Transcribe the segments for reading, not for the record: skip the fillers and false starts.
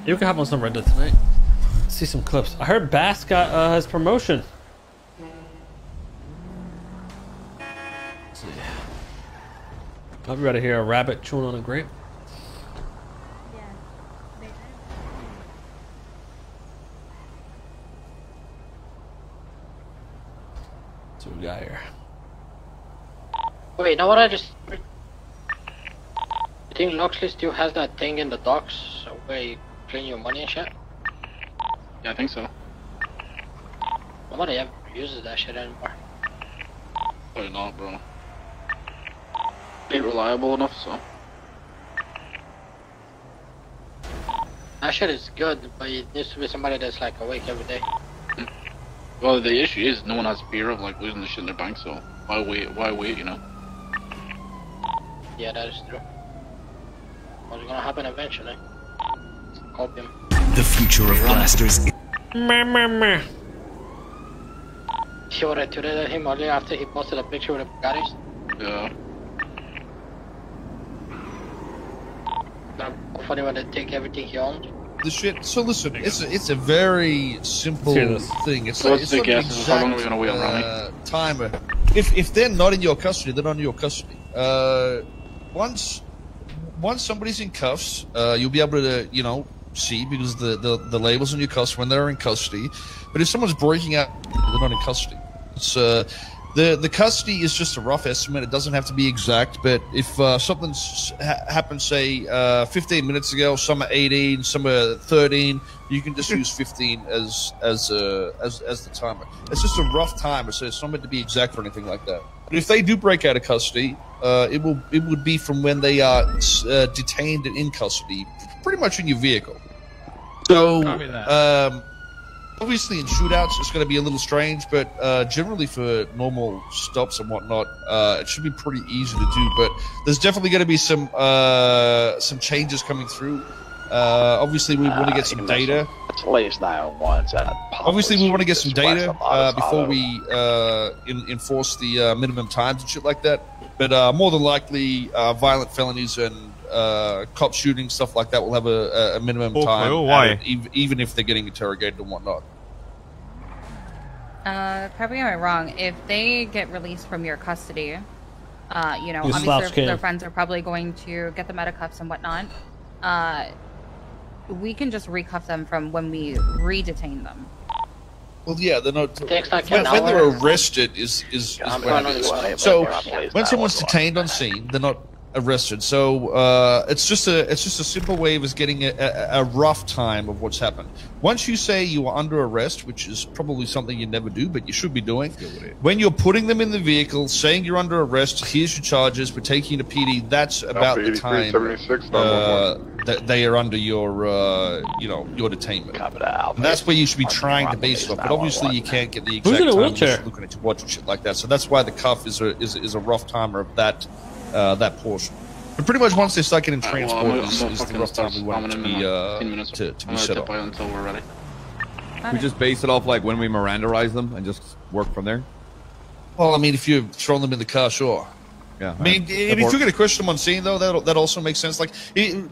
You can hop on some Reddit tonight. See some clips. I heard Bass got his promotion. Let's see. I'll be ready to hear a rabbit chewing on a grape. That's what we got here. Wait, you know what I just... I think Loxley still has that thing in the docks where you clean your money and shit? Yeah, I think so. Nobody ever uses that shit anymore. Probably not, bro. Ain't reliable enough, so. That shit is good, but it needs to be somebody that's like awake every day. Well, the issue is no one has fear of like losing the shit in their bank, so why wait? Why wait? You know. Yeah, that is true. What's gonna happen eventually? Opium. The future of blasters. See what I tweeted at him earlier after he posted a picture with the Bugattis? Yeah. Gonna go funny when they take everything he owned. The shit. So listen, it's a very simple thing. It's So like, what's it's the not an guess? How long are we gonna wait on exact Ramee? timer. If they're not in your custody, they're not in your custody. Once somebody's in cuffs, you'll be able to see because the labels on your cuffs when they're in custody. But if someone's breaking out, they're not in custody. It's the custody is just a rough estimate. It doesn't have to be exact. But if something's happened, say 15 minutes ago, some are 18, some are 13, you can just use 15 as the timer. It's just a rough timer, so it's not meant to be exact or anything like that. But if they do break out of custody, it would be from when they are detained and in custody, pretty much in your vehicle. So obviously in shootouts it's going to be a little strange, but generally for normal stops and whatnot, it should be pretty easy to do. But there's definitely going to be some changes coming through. Obviously we want to get some data. Obviously we want to get some data before we enforce the minimum times and shit like that. But more than likely, violent felonies and cop shooting, stuff like that will have a minimum time, even if they're getting interrogated and whatnot. Correct me if I'm wrong. If they get released from your custody, obviously their friends are probably going to get them out of cuffs and whatnot. We can just recuff them from when we re-detain them. Well, yeah, they're not. When they're arrested is when it is. So when someone's detained on scene, they're not arrested. So it's just a simple way of us getting a rough time of what's happened. Once you say you are under arrest, which is probably something you never do, but you should be doing, when you're putting them in the vehicle, saying you're under arrest, here's your charges, we're taking you to PD. That's about the time that they are under your your detainment. And that's where you should be trying to base it off. But obviously you can't get the exact time just looking at your watch and shit like that. So that's why the cuff is a rough timer of that portion. But pretty much once they start getting transport is the rough time we want it to be set up. Until we're ready. We just base it off like when we Miranderize them and just work from there. Well, I mean, if you throw them in the car, sure. Yeah. I mean, if you're going to question them on scene, though, that also makes sense. Like,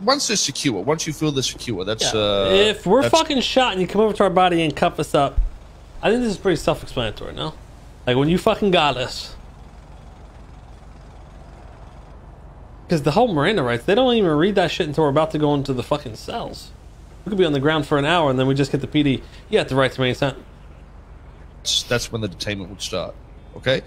once they're secure, once you feel they're secure, that's... if we're fucking shot and you come over to our body and cuff us up, I think this is pretty self-explanatory, no? Like, when you fucking got us... Because the whole Miranda rights, they don't even read that shit until we're about to go into the fucking cells. We could be on the ground for an hour and then we just get the PD. You have the right to remain silent. That's when the detainment would start. Okay?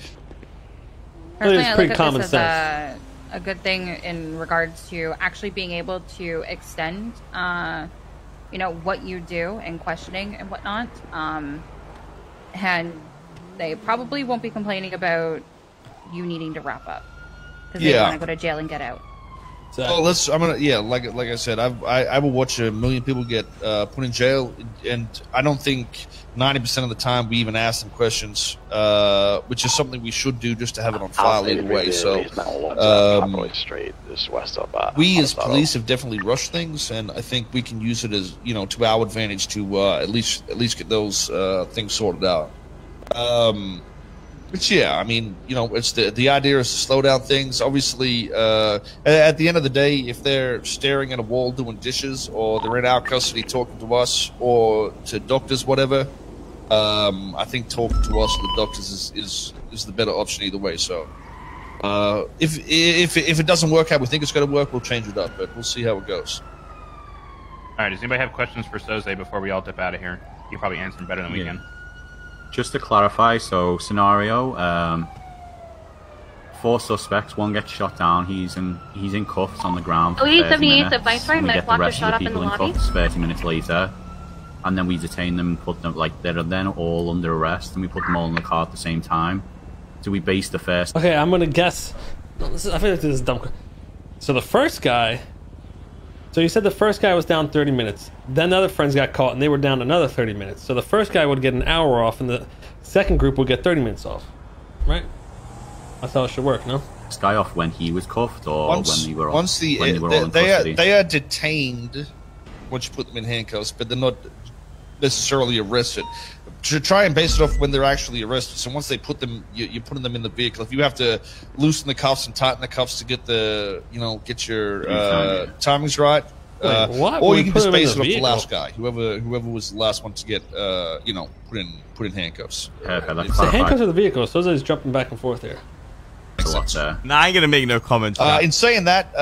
Personally, I look at this as a good thing in regards to actually being able to extend, what you do in questioning and whatnot. And they probably won't be complaining about you needing to wrap up. Because they want to go to jail and get out. Well, like I said, I will watch a million people get put in jail, and I don't think 90% of the time we even ask them questions, which is something we should do just to have it on file either way. So, we as police have definitely rushed things, and I think we can use it as to our advantage to at least get those things sorted out. But yeah, I mean, you know, it's the idea is to slow down things. Obviously, at the end of the day, if they're staring at a wall doing dishes, or they're in our custody talking to us, or to doctors, whatever, I think talking to us or the doctors is the better option either way. So, if it doesn't work how we think it's going to work, we'll change it up, but we'll see how it goes. All right. Does anybody have questions for Soze before we all dip out of here? You can probably answer them better than we can. Just to clarify, so scenario, 4 suspects, 1 gets shot down, he's in cuffs on the ground for 30 minutes, and we get the rest of the people in cuffs 30 minutes later, and then we detain them and put them, like, they're then all under arrest, and we put them all in the car at the same time. Do we base the first... Okay, I'm gonna guess... I feel like this is dumb. So the first guy... So you said the first guy was down 30 minutes. Then the other friends got caught, and they were down another 30 minutes. So the first guy would get an hour off, and the second group would get 30 minutes off. Right? That's how it should work, no? This guy off when he was cuffed, or when they were all in custody? They are detained once you put them in handcuffs, but they're not necessarily arrested. To try and base it off when they're actually arrested. So once they put them, you're putting them in the vehicle. If you have to loosen the cuffs and tighten the cuffs to get the, get your timings right, or you can just base it off the last guy, whoever was the last one to get, put in handcuffs. The handcuffs of the vehicle. So they're just jumping back and forth here. Nah, I ain't gonna make no comment. In saying that,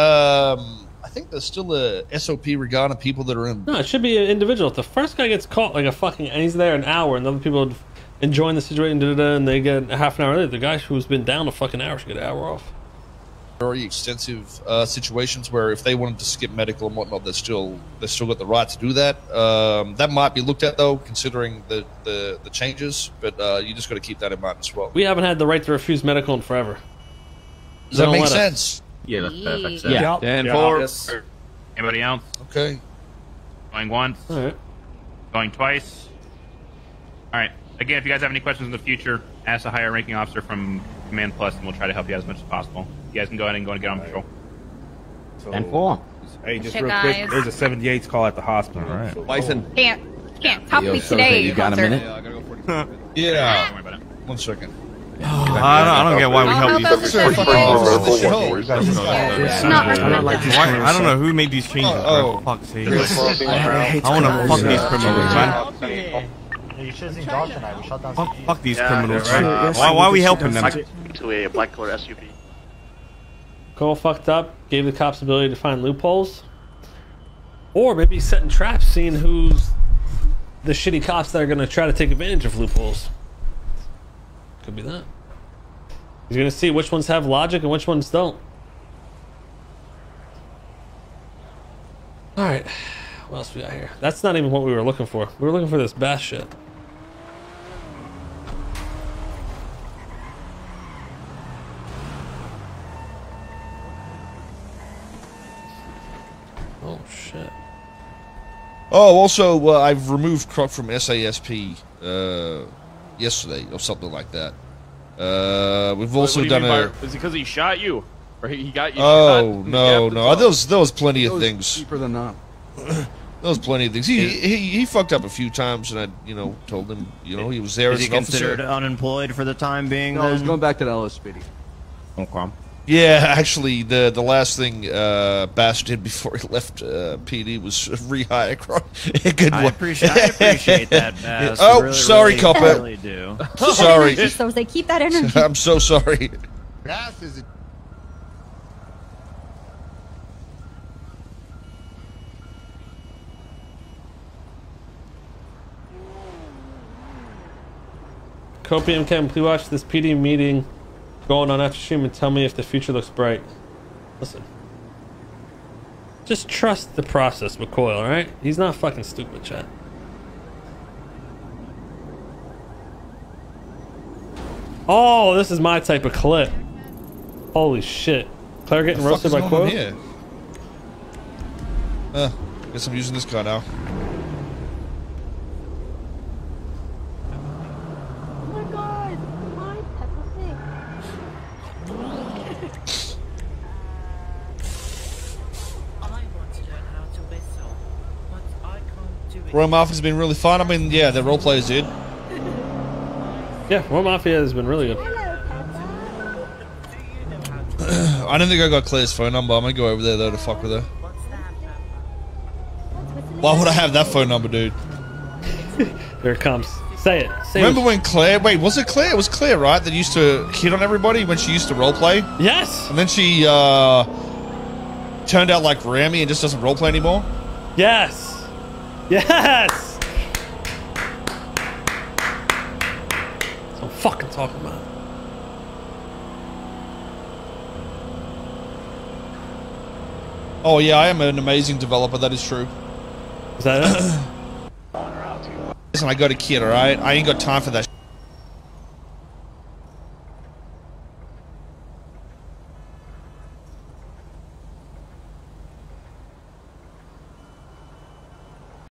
I think there's still a SOP regarding people that are in. No, it should be an individual. If the first guy gets caught like and he's there an hour, and the other people enjoying the situation, and they get a half an hour later, the guy who's been down a fucking hour should get an hour off. Very extensive situations where if they wanted to skip medical and whatnot, they still got the right to do that. That might be looked at though, considering the changes. But you just got to keep that in mind as well. We haven't had the right to refuse medical in forever. Does that make sense? Yeah, that's perfect. Yeah. 10-4. Yes. Anybody else? Okay. Going once. All right. Going twice. All right. Again, if you guys have any questions in the future, ask a higher ranking officer from Command Plus, and we'll try to help you out as much as possible. You guys can go ahead and go and get on patrol. 10-4. Hey, just real quick, there's a 78's call at the hospital. All right. Bison. Can't help me today. You got a minute? Yeah, I gotta go 40. Yeah. Don't worry about it. 1 second. I don't get why we help these. I don't know who made these changes. For fuck's sake. I want to fuck these criminals, man. You should have seen Josh tonight. We shot down. Fuck these criminals, man. Why are we helping them? To a black color SUV. Cole fucked up, gave the cops the ability to find loopholes, or maybe he's setting traps, seeing who's the shitty cops that are gonna try to take advantage of loopholes. Could be that. He's gonna see which ones have logic and which ones don't. Alright. What else we got here? That's not even what we were looking for. We were looking for this bass shit. Oh shit. Oh, also, I've removed Croc from SASP yesterday or something like that. We've also done a. Is it because he shot you, or he got you? Oh no. There was plenty of things. Cheaper than not. There was plenty of things. He fucked up a few times, and I told him he was there as an officer. Is he considered unemployed for the time being? No, he's going back to the LSPD. Okay. Yeah, actually, the last thing Bass did before he left PD was rehire Croc. I appreciate that, Bass. Oh, really, sorry, really, Copper. really do. Sorry. So they keep that energy. I'm so sorry. Bass is. Copium Cam, please watch this PD meeting going on after stream and tell me if the future looks bright. Listen. Just trust the process with Koil, alright? He's not fucking stupid, chat. Oh, this is my type of clip. Holy shit. Claire getting roasted by Koil? Guess I'm using this car now. Royal Mafia's been really fun. I mean, yeah, the role players did. Yeah, Royal Mafia has been really good. I don't think I got Claire's phone number. I'm gonna go over there though to fuck with her. Why would I have that phone number, dude? Here it comes. Say it. Remember when Claire... Wait, was it Claire? It was Claire, right? That used to hit on everybody when she used to roleplay? Yes! And then she, turned out like Ramee and just doesn't roleplay anymore? Yes! Yes! That's what I'm fucking talking about. Oh yeah, I am an amazing developer, that is true. Is that it? Listen, I got a kid, alright? I ain't got time for that shit.